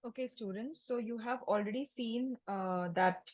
Okay, students, so you have already seen that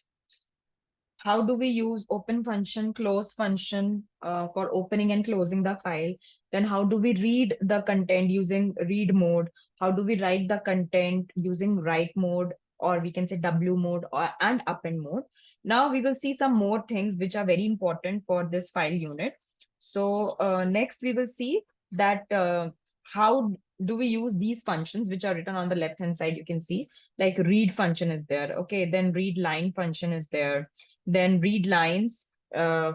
how do we use open function, close function for opening and closing the file. Then how do we read the content using read mode? How do we write the content using write mode, or we can say W mode and append mode. Now we will see some more things which are very important for this file unit. So next we will see that how do we use these functions which are written on the left hand side. You can see like read function is there. Okay, then read line function is there, then read lines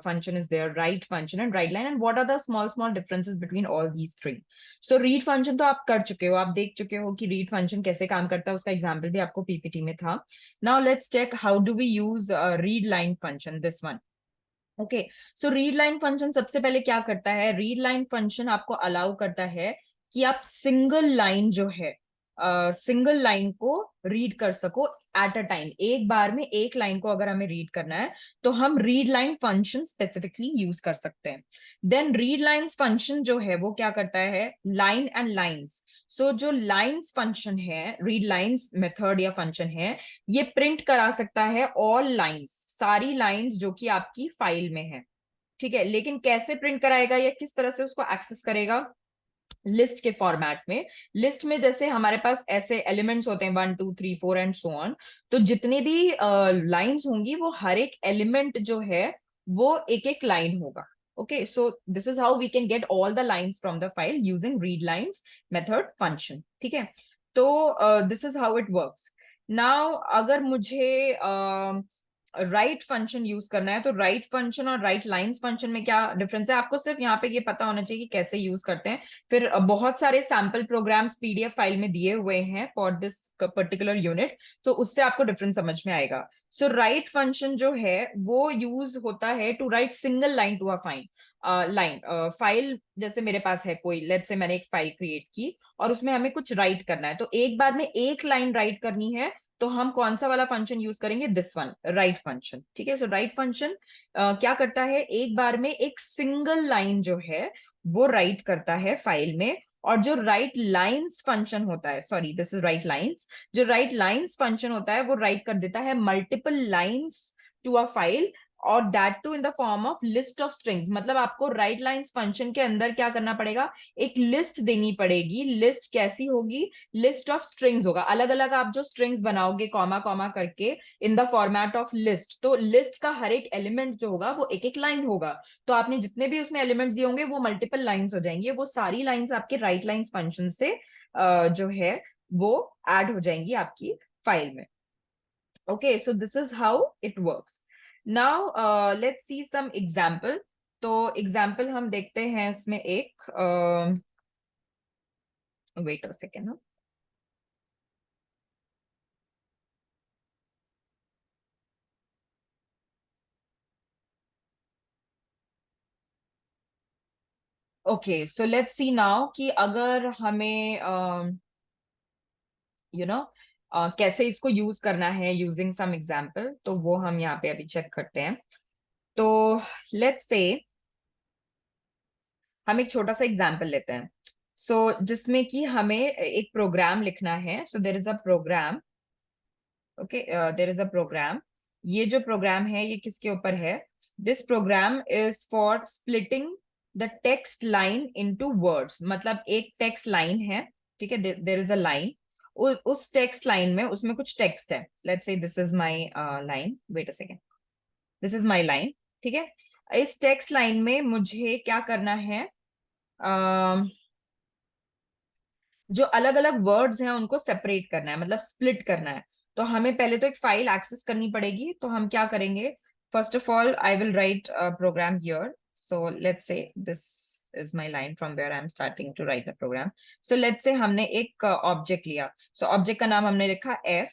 function is there, write function and write line. And what are the small differences between all these three? So read function तो आप कर चुके हो, आप देख चुके हो कि read function कैसे काम करता है, उसका एग्जाम्पल भी आपको पीपीटी में था. Now let's check how do we use read line function, this one. Okay, so read line function सबसे पहले क्या करता है? रीड लाइन फंक्शन आपको अलाउ करता है कि आप सिंगल लाइन जो है, सिंगल लाइन को रीड कर सको एट अ टाइम. एक बार में एक लाइन को अगर हमें रीड करना है तो हम read line function specifically use कर सकते हैं. देन रीड लाइंस फंक्शन जो है वो क्या करता है? Line and lines. सो जो लाइंस फंक्शन है, रीड लाइंस मेथड या फंक्शन है, ये प्रिंट करा सकता है ऑल लाइंस, सारी लाइंस जो कि आपकी फाइल में है. ठीक है, लेकिन कैसे प्रिंट कराएगा या किस तरह से उसको एक्सेस करेगा? लिस्ट के फॉर्मेट में. लिस्ट में जैसे हमारे पास ऐसे एलिमेंट्स होते हैं 1 2 3 4 एंड सो ऑन, तो जितने भी लाइंस होंगी वो हर एक एलिमेंट जो है वो एक एक लाइन होगा. Okay, so this is how we can get all the lines from the file using read lines method function. ठीक है, तो this is how it works. Now अगर मुझे राइट फंक्शन यूज करना है तो राइट फंक्शन और राइट लाइंस फंक्शन में क्या डिफरेंस है? आपको सिर्फ यहाँ पे ये पता होना चाहिए कि कैसे यूज करते हैं. फिर बहुत सारे सैंपल प्रोग्राम्स पीडीएफ फाइल में दिए हुए हैं फॉर दिस पर्टिकुलर यूनिट, तो उससे आपको डिफरेंस समझ में आएगा. सो राइट फंक्शन जो है वो यूज होता है to write single line to a fine line. File जैसे मेरे पास है कोई, लेट्स से मैंने एक फाइल क्रिएट की और उसमें हमें कुछ राइट करना है, तो एक बार में एक लाइन राइट करनी है, तो हम कौन सा वाला फंक्शन यूज करेंगे? This one, right function. ठीक है, सो राइट फंक्शन क्या करता है? एक बार में एक सिंगल लाइन जो है वो राइट करता है फाइल में. और जो राइट लाइंस फंक्शन होता है, sorry this is write lines, जो राइट लाइंस फंक्शन होता है वो राइट कर देता है multiple lines to a file, और that too in the form of list of strings. मतलब आपको राइट लाइंस फंक्शन के अंदर क्या करना पड़ेगा? एक लिस्ट देनी पड़ेगी. लिस्ट कैसी होगी? लिस्ट ऑफ स्ट्रिंग्स होगा. अलग अलग आप जो स्ट्रिंग्स बनाओगे कॉमा कॉमा करके in the format of list, तो लिस्ट का हर एक एलिमेंट जो होगा वो एक एक लाइन होगा. तो आपने जितने भी उसमें एलिमेंट्स दिए होंगे वो मल्टीपल लाइंस हो जाएंगे. वो सारी लाइंस आपके राइट लाइंस फंक्शन से जो है वो ऐड हो जाएंगी आपकी फाइल में. Okay, so this is how it works. Now let's see some example. तो एग्जांपल हम देखते हैं इसमें एक, wait a second. Okay, so let's see now कि अगर हमें यू नो कैसे इसको यूज करना है यूजिंग सम एग्जांपल, तो वो हम यहाँ पे अभी चेक करते हैं. तो लेट्स से हम एक छोटा सा एग्जांपल लेते हैं. सो जिसमें कि हमें एक प्रोग्राम लिखना है. So there is a program. Okay, there is a program. ये जो प्रोग्राम है ये किसके ऊपर है? This program is for splitting the text line into words. मतलब एक टेक्स्ट लाइन है, ठीक है, देर इज अ लाइन. उस टेक्स्ट लाइन में उसमें कुछ टेक्स्ट है. Let's say this is my line, wait a second, this is my line. ठीक है, इस टेक्स्ट लाइन में मुझे क्या करना है? जो अलग अलग वर्ड्स हैं उनको सेपरेट करना है, मतलब स्प्लिट करना है. तो हमें पहले तो एक फाइल एक्सेस करनी पड़ेगी. तो हम क्या करेंगे? First of all I will write program here. So let's say this is my line from where I am starting to write the program. So let's say हमने एक ऑब्जेक्ट लिया. सो ऑब्जेक्ट का नाम हमने लिखा एफ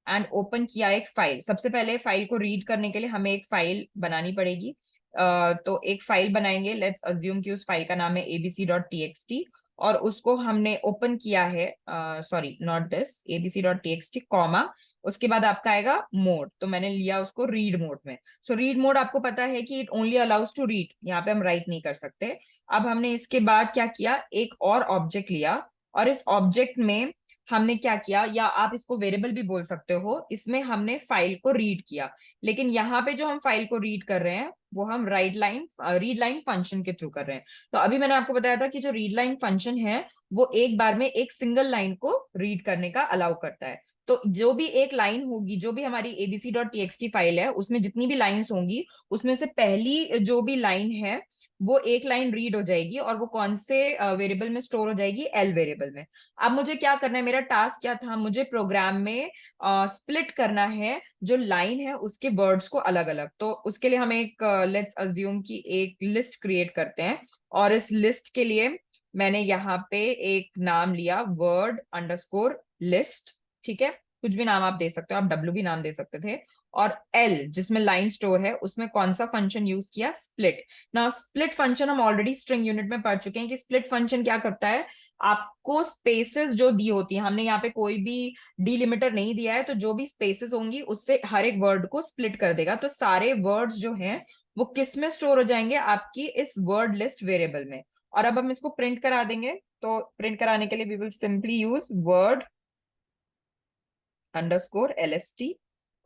एंड ओपन किया एक file. सबसे पहले फाइल को रीड करने के लिए हमें एक फाइल बनानी पड़ेगी. तो एक फाइल बनाएंगे. लेट्स अज्यूम कि उस फाइल का नाम है abc.txt, और उसको हमने ओपन किया है, sorry not this, abc.txt comma, उसके बाद आपका आएगा मोड. तो मैंने लिया उसको रीड मोड में. सो रीड मोड आपको पता है कि it only allows to read, यहाँ पे हम राइट नहीं कर सकते. अब हमने इसके बाद क्या किया? एक और ऑब्जेक्ट लिया और इस ऑब्जेक्ट में हमने क्या किया, या आप इसको वेरिएबल भी बोल सकते हो, इसमें हमने फाइल को रीड किया। लेकिन यहाँ पे जो हम फाइल को रीड कर रहे हैं वो हम रीड लाइन फंक्शन के थ्रू कर रहे हैं। तो अभी मैंने आपको बताया था कि जो रीड लाइन फंक्शन है वो एक बार में एक सिंगल लाइन को रीड करने का अलाउ करता है। तो जो भी एक लाइन होगी, जो भी हमारी abc.txt फाइल है, उसमें जितनी भी लाइंस होंगी, उसमें से पहली जो भी लाइन है वो एक लाइन रीड हो जाएगी, और वो कौन से वेरिएबल में स्टोर हो जाएगी, एल वेरिएबल में। अब मुझे क्या करना है, मेरा टास्क क्या था, मुझे प्रोग्राम में स्प्लिट करना है जो लाइन है उसके वर्ड्स को अलग अलग। तो उसके लिए हम एक लेट्स अज्यूम कि एक लिस्ट क्रिएट करते हैं, और इस लिस्ट के लिए मैंने यहाँ पे एक नाम लिया, वर्ड अंडरस्कोर लिस्ट। ठीक है, कुछ भी नाम आप दे सकते हो, आप डब्ल्यू भी नाम दे सकते थे। और एल जिसमें लाइन स्टोर है, उसमें कौन सा फंक्शन यूज किया, स्प्लिट। ना स्प्लिट फंक्शन हम ऑलरेडी स्ट्रिंग यूनिट में पढ़ चुके हैं कि स्प्लिट फंक्शन क्या करता है, आपको स्पेसेस जो दी होती है, हमने यहाँ पे कोई भी डिलिमिटर नहीं दिया है, तो जो भी स्पेसेस होंगी उससे हर एक वर्ड को स्प्लिट कर देगा। तो सारे वर्ड्स जो हैं वो किस में स्टोर हो जाएंगे, आपकी इस वर्ड लिस्ट वेरिएबल में। और अब हम इसको प्रिंट करा देंगे। तो प्रिंट कराने के लिए we will simply use word underscore lst।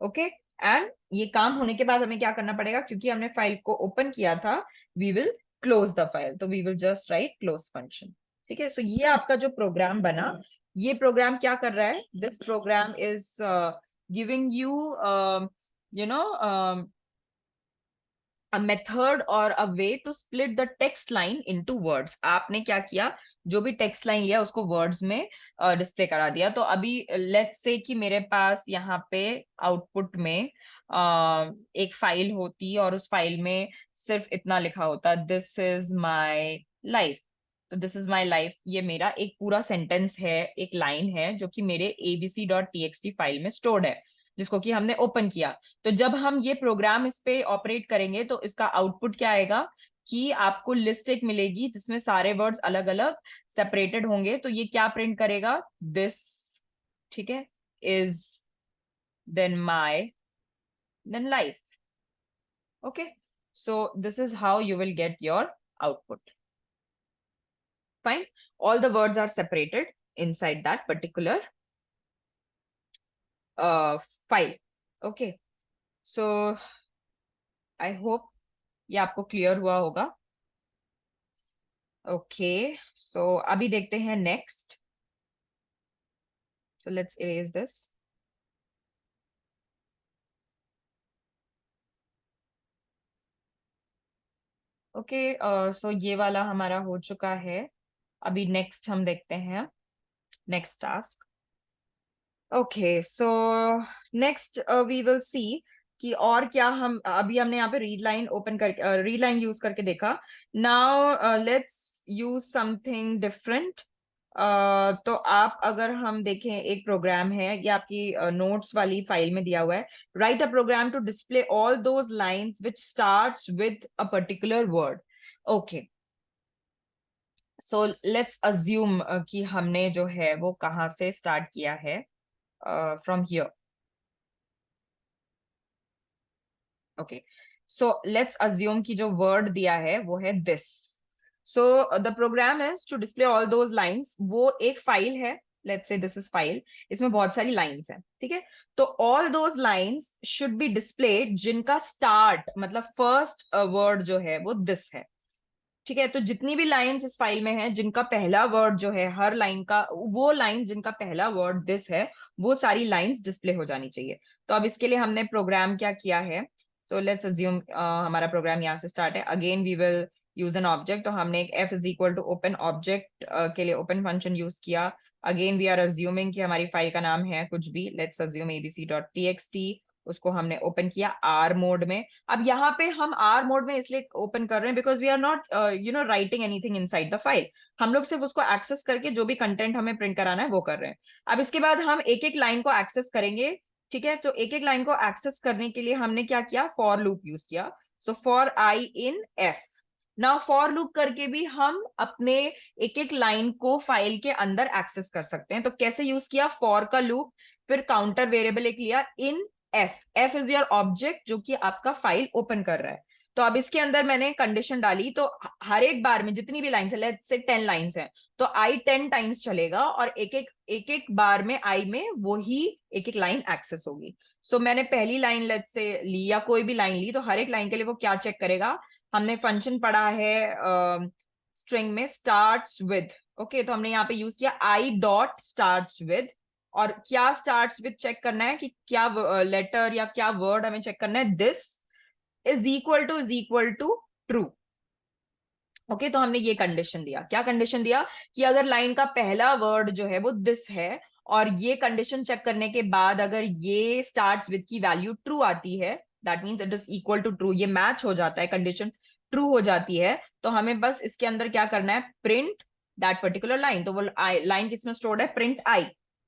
Okay, and ये काम होने के बाद हमें क्या करना पड़ेगा, क्योंकि हमने फाइल को ओपन किया था, we will close the file. तो we will just write close function. ठीक है, सो ये आपका जो प्रोग्राम बना, ये प्रोग्राम क्या कर रहा है, this program is giving you you know a method or a way to split the text line into words। आपने क्या किया, जो भी टेक्स्ट लाइन लिया उसको वर्ड्स में डिस्प्ले करा दिया। तो अभी लेट्स से कि मेरे पास यहाँ पे आउटपुट में एक फाइल होती और उस फाइल में सिर्फ इतना लिखा होता, दिस इज माय लाइफ। तो दिस इज माय लाइफ, ये मेरा एक पूरा सेंटेंस है, एक लाइन है जो कि मेरे abc.txt फाइल में स्टोर्ड है, जिसको कि हमने ओपन किया। तो जब हम ये प्रोग्राम इस पे ऑपरेट करेंगे तो इसका आउटपुट क्या आएगा, कि आपको लिस्ट एक मिलेगी जिसमें सारे वर्ड्स अलग अलग सेपरेटेड होंगे। तो ये क्या प्रिंट करेगा, दिस, ठीक है, is, then my, then life. Okay, so this is how you will get your output. Fine, all the words are separated inside that particular file. Okay, so I hope ये आपको clear हुआ होगा। Okay, so अभी देखते हैं next. So let's erase this. Okay, so ये वाला हमारा हो चुका है। अभी नेक्स्ट हम देखते हैं, next task. Okay, so next we will see कि और क्या हम, अभी हमने यहाँ पे रीड लाइन ओपन करके, रीड लाइन यूज करके देखा। Now let's use something different. तो आप, अगर हम देखें, एक प्रोग्राम है, ये आपकी नोट्स वाली फाइल में दिया हुआ है, write a program to display all those lines which starts with a particular word. Okay, so let's assume कि हमने जो है वो कहाँ से स्टार्ट किया है, from here. Okay, so let's assume कि जो वर्ड दिया है वो है this. So the program is to display all those lines. वो एक फाइल है, let's say this is file, इसमें बहुत सारी लाइंस हैं। ठीक है, तो all those lines should be displayed जिनका स्टार्ट, मतलब फर्स्ट वर्ड जो है वो दिस है। ठीक है, तो जितनी भी लाइंस इस फाइल में है जिनका पहला वर्ड जो है, हर लाइन का वो लाइन जिनका पहला वर्ड दिस है, वो सारी लाइंस डिस्प्ले हो जानी चाहिए। तो अब इसके लिए हमने प्रोग्राम क्या किया है, सो लेट्स अज्यूम हमारा प्रोग्राम यहाँ से स्टार्ट है। Again we will use an object. तो हमने एक f is equal to open object के लिए ओपन फंक्शन यूज किया। अगेन वी आर अज्यूमिंग कि हमारी फाइल का नाम है कुछ भी, लेट्स अज्यूम abc.txt। उसको हमने ओपन किया आर मोड में। अब यहाँ पे हम आर मोड में इसलिए ओपन कर रहे हैं because we are not writing anything inside the file. हम लोग सिर्फ उसको एक्सेस करके जो भी कंटेंट हमें प्रिंट कराना है वो कर रहे हैं। अब इसके बाद हम एक एक लाइन को एक्सेस करेंगे। ठीक है, तो एक एक लाइन को एक्सेस करने के लिए हमने क्या किया, फॉर लूप यूज किया। So for I in F. ना फॉर लूप करके भी हम अपने एक एक लाइन को फाइल के अंदर एक्सेस कर सकते हैं। तो कैसे यूज किया, फॉर का लूप, फिर काउंटर वेरिएबल एक लिया in F. F is your object जो कि आपका फाइल ओपन कर रहा है। तो अब इसके अंदर मैंने कंडीशन डाली, तो हर एक बार में जितनी भी लाइन्स है, लेट्स से 10 लाइन्स है, तो आई 10 टाइम्स चलेगा और एक एक बार में आई में वो ही एक एक लाइन एक्सेस होगी। सो मैंने पहली लाइन लेट्स से ली या कोई भी लाइन ली, तो हर एक लाइन के लिए वो क्या चेक करेगा, हमने फंक्शन पढ़ा है स्ट्रिंग में स्टार्ट्स विद, ओके, तो हमने यहाँ पे यूज किया आई डॉट स्टार्ट्स विद, और क्या स्टार्ट्स विद चेक करना है कि क्या लेटर या क्या वर्ड हमें चेक करना है, this is equal to true. Okay, तो हमने ये कंडीशन दिया, क्या कंडीशन दिया कि अगर लाइन का पहला वर्ड जो है वो दिस है, और ये कंडीशन चेक करने के बाद अगर ये स्टार्ट्स विद की वैल्यू ट्रू आती है, that means it is equal to true, ये मैच हो जाता है, कंडीशन ट्रू हो जाती है, तो हमें बस इसके अंदर क्या करना है, प्रिंट दैट पर्टिकुलर लाइन। तो वो लाइन किसमें स्टोर्ड है, प्रिंट आई।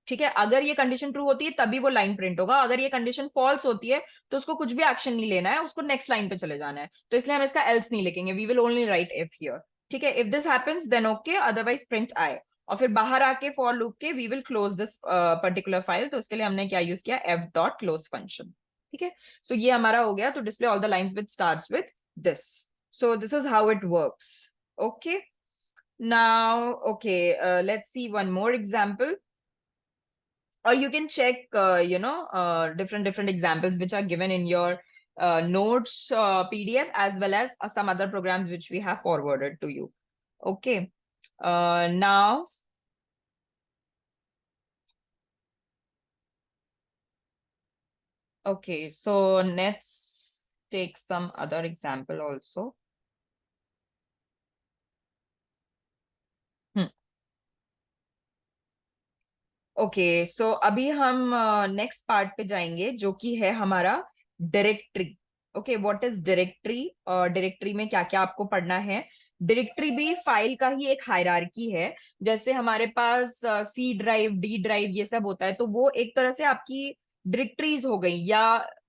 ठीक है, अगर ये कंडीशन ट्रू होती है तभी वो लाइन प्रिंट होगा, अगर ये कंडीशन फॉल्स होती है तो उसको कुछ भी एक्शन नहीं लेना है, उसको नेक्स्ट लाइन पे चले जाना है, तो इसलिए हम इसका एल्स नहीं लिखेंगे, we will only write if here. ठीक है, if this happens then okay, otherwise print I. और फिर बाहर आके फॉर लूप के we will close this particular file, तो उसके लिए हमने क्या यूज किया, एफ डॉट क्लोज फंक्शन। ठीक है, सो ये हमारा हो गया, तो display all the lines which starts with this. So this is how it works. Okay, now okay, let's see one more example, or you can check different examples which are given in your notes PDF, as well as some other programs which we have forwarded to you. Okay, now okay, so let's take some other example also. Okay, so अभी हम next part पे जाएंगे, जो कि है हमारा directory. Okay, what is directory, directory में क्या क्या आपको पढ़ना है। डायरेक्टरी भी फाइल का ही एक हायरार्की है, जैसे हमारे पास सी ड्राइव, डी ड्राइव, ये सब होता है, तो वो एक तरह से आपकी डायरेक्टरीज हो गई, या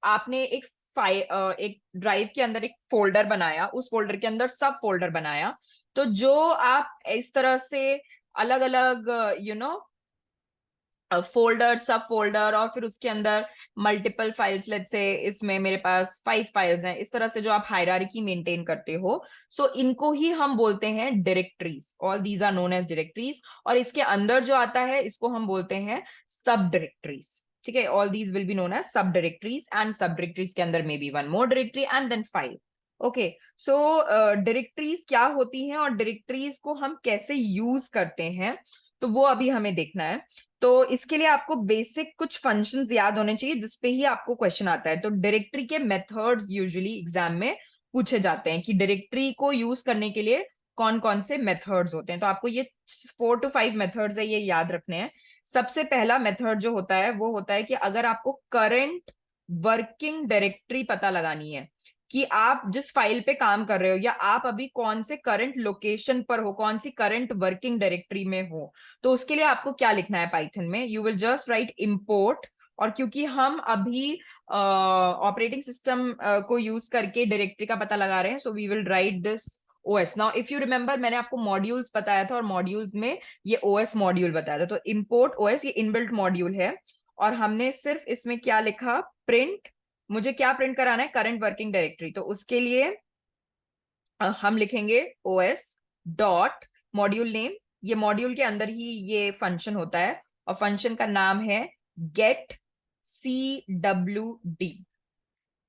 आपने एक फाइल, एक ड्राइव के अंदर एक फोल्डर बनाया, उस फोल्डर के अंदर सब फोल्डर बनाया, तो जो आप इस तरह से अलग अलग फोल्डर, सब फोल्डर, और फिर उसके अंदर मल्टीपल फाइल्स, लेट्स से इसमें मेरे पास 5 फाइल्स हैं, इस तरह से जो आप हायरार्की मेंटेन करते हो, सो इनको ही हम बोलते हैं directories, all these are known as directories. और इसके अंदर जो आता है इसको हम बोलते हैं सब डायरेक्टरीज। ठीक है, all these will be known as sub directories, and sub directories के अंदर may be one more directory and then file. Okay, so directories क्या होती हैं और डायरेक्टरीज को हम कैसे यूज करते हैं, तो वो अभी हमें देखना है। तो इसके लिए आपको बेसिक कुछ फंक्शंस याद होने चाहिए जिसपे ही आपको क्वेश्चन आता है। तो डायरेक्टरी के मेथड्स यूजुअली एग्जाम में पूछे जाते हैं कि डायरेक्टरी को यूज करने के लिए कौन कौन से मेथड्स होते हैं, तो आपको ये 4 to 5 मेथड्स है, ये याद रखने हैं। सबसे पहला मेथड जो होता है वो होता है कि अगर आपको करंट वर्किंग डायरेक्टरी पता लगानी है कि आप जिस फाइल पे काम कर रहे हो, या आप अभी कौन से करंट लोकेशन पर हो, कौन सी करंट वर्किंग डायरेक्टरी में हो, तो उसके लिए आपको क्या लिखना है पाइथन में, you will just write import. और क्योंकि हम अभी ऑपरेटिंग सिस्टम को यूज करके डायरेक्टरी का पता लगा रहे हैं, so we will write this OS. Now if you remember, मैंने आपको मॉड्यूल्स बताया था, और मॉड्यूल्स में ये ओएस मॉड्यूल बताया था, तो इंपोर्ट ओएस ये इनबिल्ट मॉड्यूल है, और हमने सिर्फ इसमें क्या लिखा, प्रिंट, मुझे क्या प्रिंट कराना है, करंट वर्किंग डायरेक्टरी, तो उसके लिए हम लिखेंगे ओएस डॉट मॉड्यूल नेम, ये मॉड्यूल के अंदर ही ये फंक्शन होता है, और फंक्शन का नाम है gate CWD।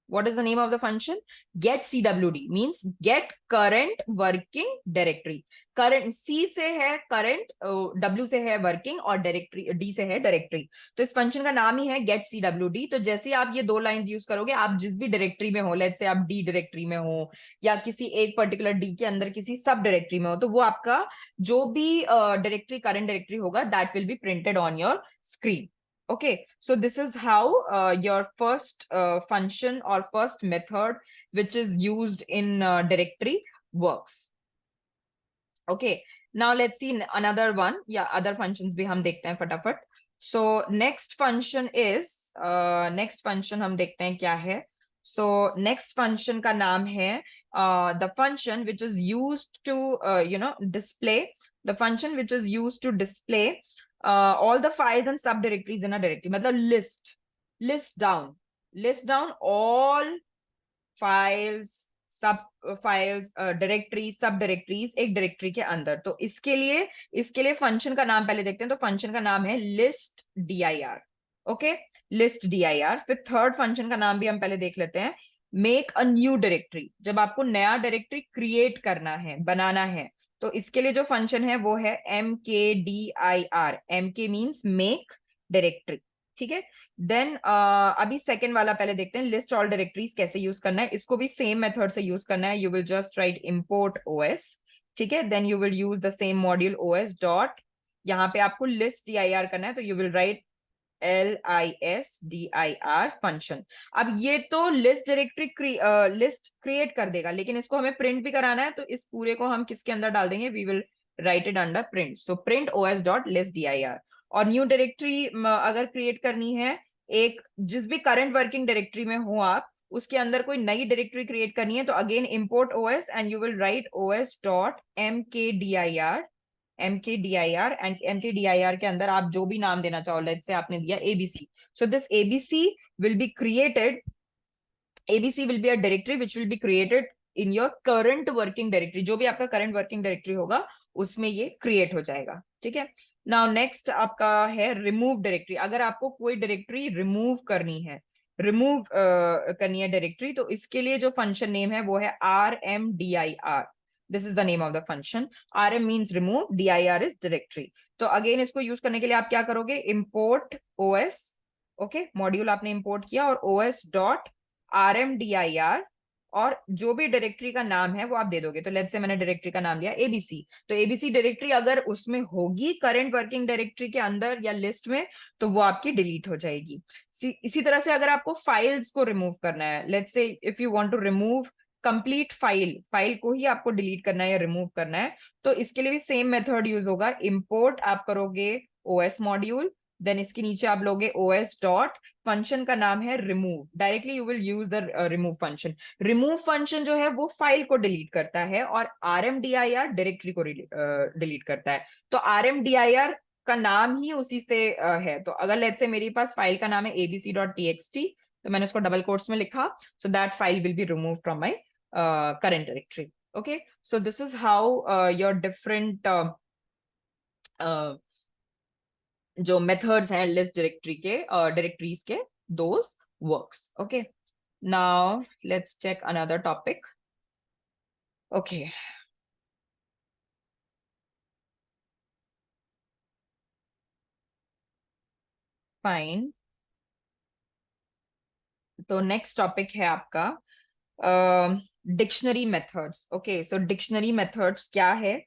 What is the name of the function? Get CWD means get current working directory. Current C से है current, W से है working, और directory D से है directory। तो इस फंक्शन का नाम ही है get CWD। तो जैसे आप ये दो लाइंस यूज करोगे, आप जिस भी डायरेक्टरी में हो, लेट्स से आप D डायरेक्टरी में हो, या किसी एक पर्टिकुलर D के अंदर किसी सब डायरेक्टरी में हो, तो वो आपका जो भी डायरेक्टरी, करंट डायरेक्टरी होगा, that will be printed on your screen. Okay, so this is how your first function or first method which is used in directory works. Okay, now let's see another one, yeah, other functions भी हम देखते हैं फटाफट। So next function is next function हम देखते हैं क्या है। So next function का नाम है the function which is used to display, the function which is used to display all the files and subdirectories in a directory, मतलब list down all files, सब फाइल्स, डायरेक्टरी, सब directories एक directory के अंदर। तो इसके लिए फंक्शन का नाम पहले देखते हैं। तो फंक्शन का नाम है list dir। Okay, list dir। फिर थर्ड फंक्शन का नाम भी हम पहले देख लेते हैं, मेक अ न्यू डायरेक्टरी। जब आपको नया डायरेक्टरी क्रिएट करना है, बनाना है, तो इसके लिए जो फंक्शन है वो है mkdir। mk means make directory, ठीक है। देन अभी सेकेंड वाला पहले देखते हैं, लिस्ट ऑल डायरेक्टरीज कैसे यूज करना है। इसको भी सेम मेथड से यूज करना है। You will just write import OS, ठीक है। Then you will use the same module OS dot, यहाँ पे आपको लिस्ट dir करना है, तो you will write LISDIR function. अब ये तो लिस्ट डायरेक्टरी लिस्ट क्रिएट कर देगा, लेकिन इसको हमें प्रिंट भी कराना है, तो इस पूरे को हम किसके अंदर डाल देंगे, we will write it under print. So print OS dot list dir। और न्यू डायरेक्टरी अगर क्रिएट करनी है, एक जिस भी करंट वर्किंग डायरेक्टरी में हो आप, उसके अंदर कोई नई डायरेक्टरी क्रिएट करनी है, तो again import OS and you will right OS dot mkdir। mkdir and mkdir के अंदर आप जो भी नाम देना चाहो, लेट्स से आपने दिया abc, so this abc will be created, abc will be a directory which will be created in your current working directory। जो भी आपका करंट वर्किंग डायरेक्टरी होगा उसमें ये क्रिएट हो जाएगा, ठीक है। नाउ नेक्स्ट आपका है रिमूव डायरेक्टरी। अगर आपको कोई डायरेक्टरी रिमूव करनी है, रिमूव करनी है डायरेक्टरी, तो इसके लिए जो फंक्शन नेम है वो है rmdir। This is the name of the function. rm means remove, dir is directory. तो अगेन इसको यूज करने के लिए आप क्या करोगे, इम्पोर्ट os, ओके, मॉड्यूल आपने इंपोर्ट किया, और os डॉट rmdir, और जो भी डायरेक्टरी का नाम है वो आप दे दोगे। तो लेट्स से मैंने डायरेक्टरी का नाम लिया abc, तो abc डायरेक्टरी अगर उसमें होगी करंट वर्किंग डायरेक्टरी के अंदर या लिस्ट में, तो वो आपकी डिलीट हो जाएगी। इसी तरह से अगर आपको फाइल्स को रिमूव करना है, let's say if you want to remove complete file को ही आपको डिलीट करना है या रिमूव करना है, तो इसके लिए भी सेम मेथड यूज होगा। इंपोर्ट आप करोगे os मॉड्यूल, देन इसके नीचे आप लोगे os डॉट, फंक्शन का नाम है remove. Directly you will use the remove function. Remove function जो है वो फाइल को डिलीट करता है, और rmdir डायरेक्टरी को डिलीट करता है। तो rmdir का नाम ही उसी से है। तो अगर लेट्स से मेरे पास फाइल का नाम है abc.txt, तो मैंने उसको डबल कोट्स में लिखा, so that file will be remove from my current directory. Okay, so this is how your different जो मेथड्स हैं लिस्ट डायरेक्टरी के, डायरेक्टरीज के, those works. Okay, now let's check another topic. Okay, fine. तो next topic है आपका dictionary methods. ओके, सो dictionary methods क्या है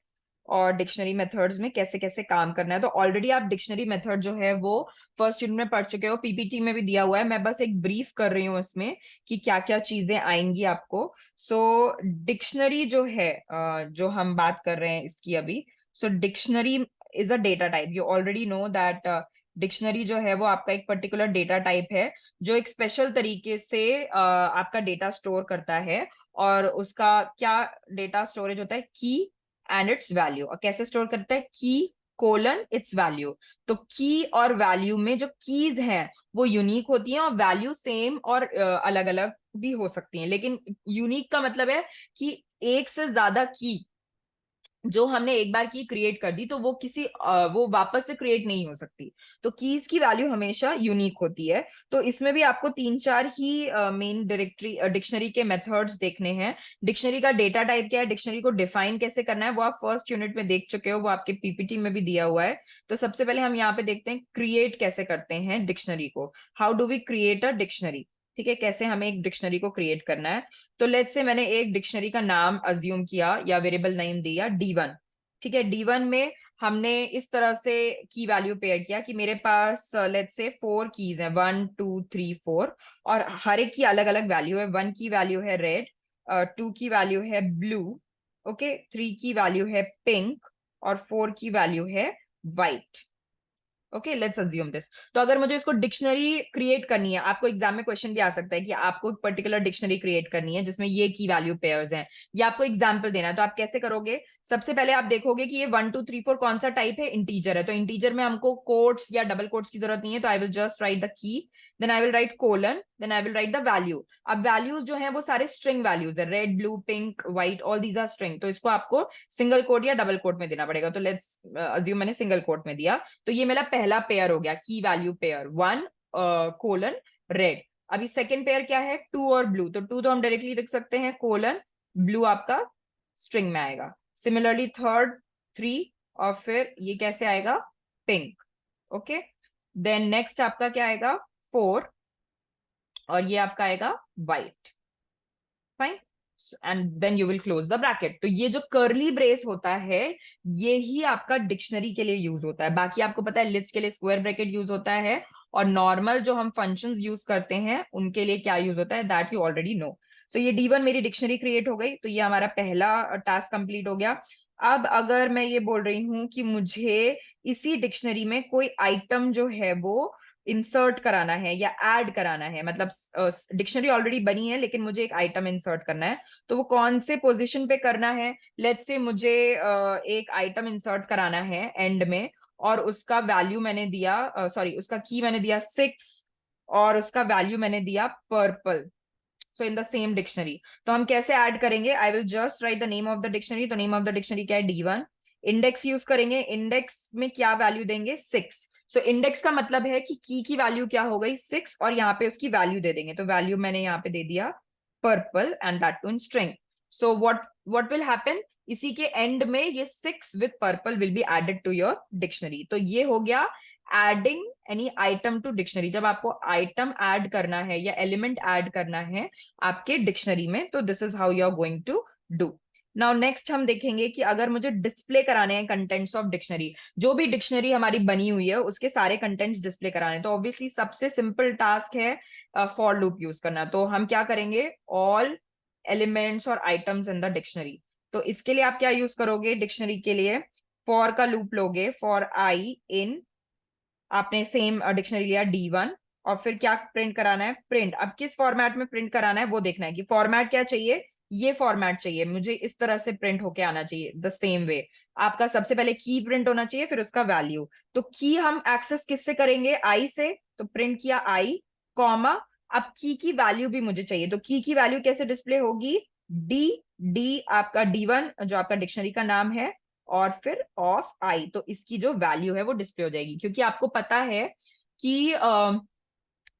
और डिक्शनरी मेथड्स में कैसे कैसे काम करना है। तो ऑलरेडी आप डिक्शनरी मेथड जो है वो फर्स्ट यूनिट में पढ़ चुके हो, पीपीटी में भी दिया हुआ है। मैं बस एक ब्रीफ कर रही हूँ इसमें कि क्या क्या चीजें आएंगी आपको। सो डिक्शनरी जो है, जो हम बात कर रहे हैं इसकी अभी, so dictionary is a data type. You already know that dictionary जो है वो आपका एक पर्टिकुलर डेटा टाइप है, जो एक स्पेशल तरीके से आपका डेटा स्टोर करता है। और उसका क्या डेटा स्टोरेज होता है, की एंड इट्स वैल्यू। और कैसे स्टोर करता है, की कोलन इट्स वैल्यू। तो की और वैल्यू में जो कीज हैं वो यूनिक होती हैं, और वैल्यू सेम और अलग अलग भी हो सकती हैं। लेकिन यूनिक का मतलब है कि एक से ज्यादा की जो हमने एक बार की क्रिएट कर दी, तो वो वो वापस से क्रिएट नहीं हो सकती। तो कीज की वैल्यू हमेशा यूनिक होती है। तो इसमें भी आपको तीन चार ही मेन डिक्शनरी के मेथड्स देखने हैं। डिक्शनरी का डेटा टाइप क्या है, डिक्शनरी को डिफाइन कैसे करना है, वो आप फर्स्ट यूनिट में देख चुके हो, वो आपके पीपीटी में भी दिया हुआ है। तो सबसे पहले हम यहाँ पे देखते हैं क्रिएट कैसे करते हैं डिक्शनरी को। How do we create a dictionary, ठीक है, कैसे हमें एक डिक्शनरी को क्रिएट करना है। तो लेट्स से मैंने एक डिक्शनरी का नाम अज्यूम किया या वेरिएबल नेम दिया D1, ठीक है। D1 में हमने इस तरह से की वैल्यू पेयर किया कि मेरे पास लेट्स से 4 कीज हैं, 1 2 3 4, और हर एक की अलग अलग वैल्यू है। 1 की वैल्यू है रेड, 2 की वैल्यू है ब्लू, ओके, 3 की वैल्यू है पिंक, और 4 की वैल्यू है white. Okay, let's assume this. तो अगर मुझे इसको डिक्शनरी क्रिएट करनी है, आपको एग्जाम में क्वेश्चन भी आ सकता है कि आपको पर्टिकुलर डिक्शनरी क्रिएट करनी है जिसमें ये की वैल्यू पेयर्स हैं, या आपको एग्जाम्पल देना है, तो आप कैसे करोगे। सबसे पहले आप देखोगे कि ये 1 2 3 4 कौन सा टाइप है, इंटीजर है। तो इंटीजर में हमको कोट्स या डबल कोट्स की जरूरत नहीं है, तो I will just write the key. Then I will write colon, then I will write the value. अब वैल्यूज जो है वो सारे स्ट्रिंग वैल्यूज है, red, blue, pink, white, all these are string. तो इसको आपको सिंगल कोट या डबल कोट में देना पड़ेगा। तो लेट्स अज्यूम मैंने सिंगल कोट में दिया, तो ये मेरा पहला पेयर हो गया, की वैल्यू पेयर 1 कोलन रेड। अभी सेकेंड पेयर क्या है, 2 और ब्लू, तो 2 तो हम डायरेक्टली लिख सकते हैं, कोलन ब्लू आपका स्ट्रिंग में आएगा। सिमिलरली थर्ड 3, और फिर ये कैसे आएगा, पिंक। ओके, देन नेक्स्ट आपका क्या आएगा, 4, और ये आपका आएगा white. Fine, and then you will close the bracket. तो ये जो कर्ली ब्रेस होता है ये ही आपका डिक्शनरी के लिए यूज होता है। बाकी आपको पता है लिस्ट के लिए स्क्वायर ब्रैकेट यूज होता है, और नॉर्मल जो हम फंक्शंस यूज करते हैं उनके लिए क्या यूज होता है, दैट यू ऑलरेडी नो। सो ये D1 मेरी डिक्शनरी क्रिएट हो गई, तो ये हमारा पहला टास्क कंप्लीट हो गया। अब अगर मैं ये बोल रही हूं कि मुझे इसी डिक्शनरी में कोई आइटम जो है वो इंसर्ट कराना है या ऐड कराना है, मतलब डिक्शनरी ऑलरेडी बनी है लेकिन मुझे एक आइटम इंसर्ट करना है, तो वो कौन से पोजीशन पे करना है। लेट्स से मुझे एक आइटम इंसर्ट कराना है एंड में, और उसका वैल्यू मैंने दिया, सॉरी उसका की मैंने दिया 6, और उसका वैल्यू मैंने दिया purple. So in the same dictionary, तो हम कैसे ऐड करेंगे, आई will just write the name of the dictionary. तो नेम ऑफ द डिक्शनरी क्या है, D1। इंडेक्स यूज करेंगे, इंडेक्स में क्या वैल्यू देंगे, 6। सो इंडेक्स का मतलब है कि की वैल्यू क्या हो गई, 6, और यहाँ पे उसकी वैल्यू दे देंगे। तो वैल्यू मैंने यहाँ पे दे दिया purple, and that too in string. So what will happen, इसी के एंड में ये 6 with purple will be added to your dictionary. तो ये हो गया adding any item to dictionary. जब आपको आइटम ऐड करना है या एलिमेंट ऐड करना है आपके डिक्शनरी में, तो this is how you are going to do. Now next हम देखेंगे कि अगर मुझे डिस्प्ले कराने हैं कंटेंट्स ऑफ डिक्शनरी, जो भी डिक्शनरी हमारी बनी हुई है उसके सारे कंटेंट्स डिस्प्ले कराने, तो ऑब्वियसली सबसे सिंपल टास्क है फॉर लूप यूज करना। तो हम क्या करेंगे, ऑल एलिमेंट्स और आइटम्स इन द डिक्शनरी। तो इसके लिए आप क्या यूज करोगे, डिक्शनरी के लिए फॉर का लूप लोगे, फॉर आई इन, आपने सेम डिक्शनरी लिया D1, और फिर क्या प्रिंट कराना है, प्रिंट। अब किस फॉर्मेट में प्रिंट कराना है वो देखना है, कि फॉर्मेट क्या चाहिए, ये फॉर्मेट चाहिए मुझे, इस तरह से प्रिंट होके आना चाहिए। द सेम वे आपका सबसे पहले की प्रिंट होना चाहिए, फिर उसका वैल्यू। तो की हम एक्सेस किससे करेंगे, आई से, तो प्रिंट किया आई, कॉमा, अब की वैल्यू भी मुझे चाहिए, तो की वैल्यू कैसे डिस्प्ले होगी, डी, डी आपका D1 जो आपका डिक्शनरी का नाम है, और फिर ऑफ आई, तो इसकी जो वैल्यू है वो डिस्प्ले हो जाएगी। क्योंकि आपको पता है कि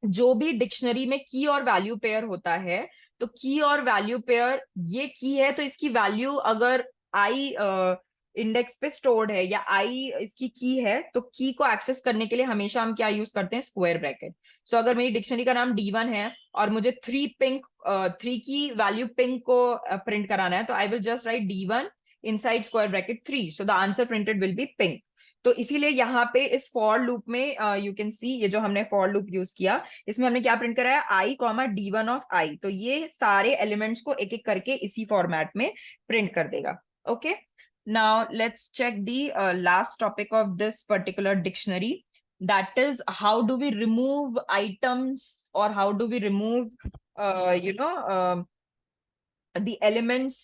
जो भी डिक्शनरी में की और वैल्यू पेयर होता है, तो की और वैल्यू पेयर, ये की है तो इसकी वैल्यू अगर आई इंडेक्स पे स्टोर्ड है या आई इसकी की है, तो की को एक्सेस करने के लिए हमेशा हम क्या यूज करते हैं, स्क्वायर ब्रैकेट। सो अगर मेरी डिक्शनरी का नाम D1 है और मुझे 3 की वैल्यू पिंक को प्रिंट कराना है, तो I will just right D1 inside square bracket 3, so the answer printed will be pink। तो इसीलिए यहाँ पे इस फॉर लूप में यू कैन सी, ये जो हमने फॉर लूप यूज किया इसमें हमने क्या प्रिंट कराया, आई कॉमा D1 ऑफ आई। तो ये सारे एलिमेंट्स को एक एक करके इसी फॉर्मेट में प्रिंट कर देगा। Okay, now let's check the last topic of this particular dictionary, that is how do we remove items, or how do we remove you know the elements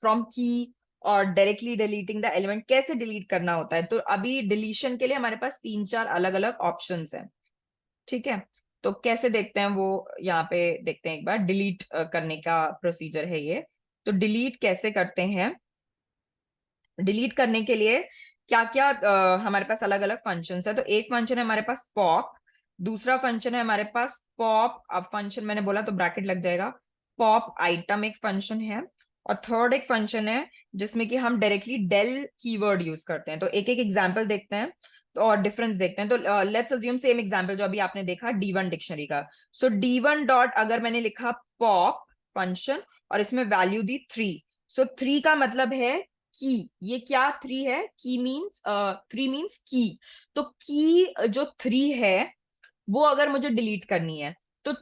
from key, और directly deleting the element कैसे delete करना होता है। तो अभी deletion के लिए हमारे पास 3-4 अलग अलग ऑप्शंस हैं। ठीक है, तो कैसे देखते हैं वो, यहाँ पे देखते हैं एक बार। डिलीट करने का प्रोसीजर है ये। तो डिलीट कैसे करते हैं, डिलीट करने के लिए क्या क्या हमारे पास अलग अलग फंक्शंस है। तो एक फंक्शन है हमारे पास पॉप, दूसरा फंक्शन है हमारे पास पॉप, अब फंक्शन मैंने बोला तो ब्रैकेट लग जाएगा, पॉप आइटम एक फंक्शन है, और थर्ड एक फंक्शन है जिसमें कि हम डायरेक्टली डेल कीवर्ड यूज करते हैं। तो एक एक एग्जांपल देखते हैं तो और डिफरेंस देखते हैं। तो लेट्स अज्यूम सेम एग्जांपल जो अभी आपने देखा D1 डिक्शनरी का। सो D1 डॉट अगर मैंने लिखा पॉप फंक्शन और इसमें वैल्यू दी 3, सो 3 का मतलब है की, ये क्या 3 है, की मीन्स 3 मीन्स की। तो की जो 3 है वो अगर मुझे डिलीट करनी है, तो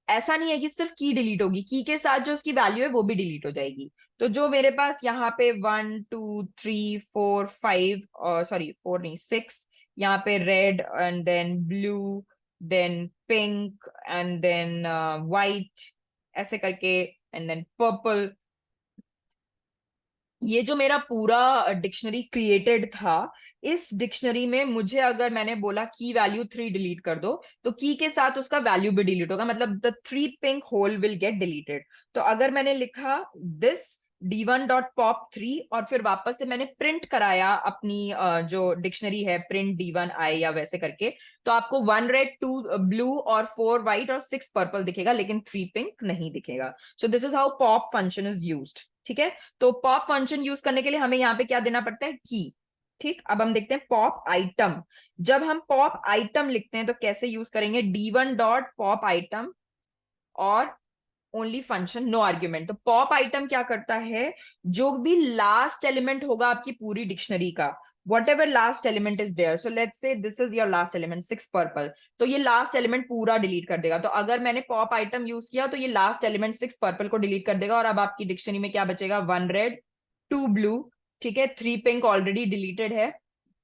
ऐसा नहीं है कि सिर्फ की डिलीट होगी, की के साथ जो उसकी वैल्यू है वो भी डिलीट हो जाएगी। तो जो मेरे पास यहाँ पे 1 2 3 4 5, सॉरी 4 नहीं 6, यहाँ पे red and then blue, then pink and then white, ऐसे करके, एंड देन पर्पल, ये जो मेरा पूरा डिक्शनरी क्रिएटेड था, इस डिक्शनरी में मुझे अगर मैंने बोला की वैल्यू 3 डिलीट कर दो, तो की के साथ उसका वैल्यू भी डिलीट होगा, मतलब the 3 pink whole will get deleted. तो अगर मैंने लिखा दिस d1.pop3 और फिर वापस से मैंने प्रिंट कराया अपनी जो डिक्शनरी है, प्रिंट d1i या वैसे करके, तो आपको 1 रेड 2 ब्लू और 4 व्हाइट और 6 पर्पल दिखेगा, लेकिन 3 पिंक नहीं दिखेगा। सो this is how pop function is used. ठीक है, तो पॉप फंक्शन यूज करने के लिए हमें यहाँ पे क्या देना पड़ता है, की। ठीक, अब हम देखते हैं पॉप आइटम। जब हम पॉप आइटम लिखते हैं तो कैसे यूज करेंगे, d1.pop item और ओनली फंक्शन, नो आर्ग्यूमेंट। तो पॉप आइटम क्या करता है, जो भी लास्ट एलिमेंट होगा आपकी पूरी डिक्शनरी का, whatever last element is there, so let's say this is your last element 6 purple, तो ये लास्ट एलिमेंट पूरा डिलीट कर देगा। तो अगर मैंने पॉप आइटम यूज किया तो ये लास्ट एलिमेंट 6 पर्पल को डिलीट कर देगा, और अब आपकी डिक्शनरी में क्या बचेगा, 1 रेड 2 ब्लू, ठीक है, 3 पिंक ऑलरेडी डिलीटेड है,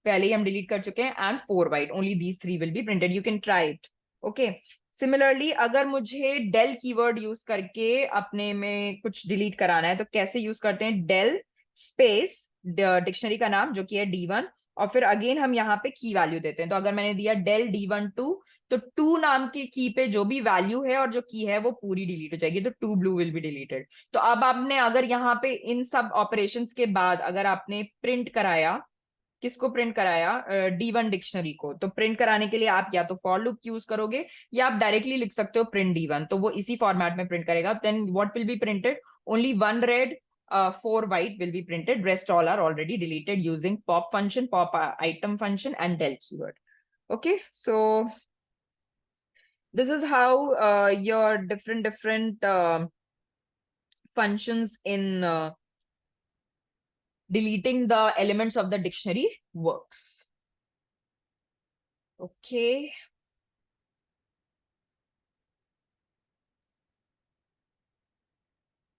पहले ही हम डिलीट कर चुके हैं, and 4 white, only these 3 will be printed, you can try it. Okay, similarly अगर मुझे डेल कीवर्ड यूज करके अपने में कुछ डिलीट कराना है, तो कैसे यूज करते हैं, डेल स्पेस डिक्शनरी का नाम जो कि है d1, और फिर अगेन हम यहाँ पे की वैल्यू देते हैं। तो अगर मैंने दिया डेल d1 2, तो 2 नाम की की पे जो भी वैल्यू है और जो की है वो पूरी डिलीट हो जाएगी, तो 2 ब्लू विल बी डिलीटेड। तो अब आपने अगर यहाँ पे इन सब ऑपरेशंस के बाद अगर आपने प्रिंट कराया, किसको प्रिंट कराया, d1 डिक्शनरी को, तो प्रिंट कराने के लिए आप या तो फॉर लूप यूज करोगे या आप डायरेक्टली लिख सकते हो प्रिंट d1, तो वो इसी फॉर्मेट में प्रिंट करेगा। Then what will be printed, only 1 red 4 white will be printed, rest all are already deleted using pop function, pop item function and del keyword. Okay, so this is how your different functions in deleting the elements of the dictionary works. Okay.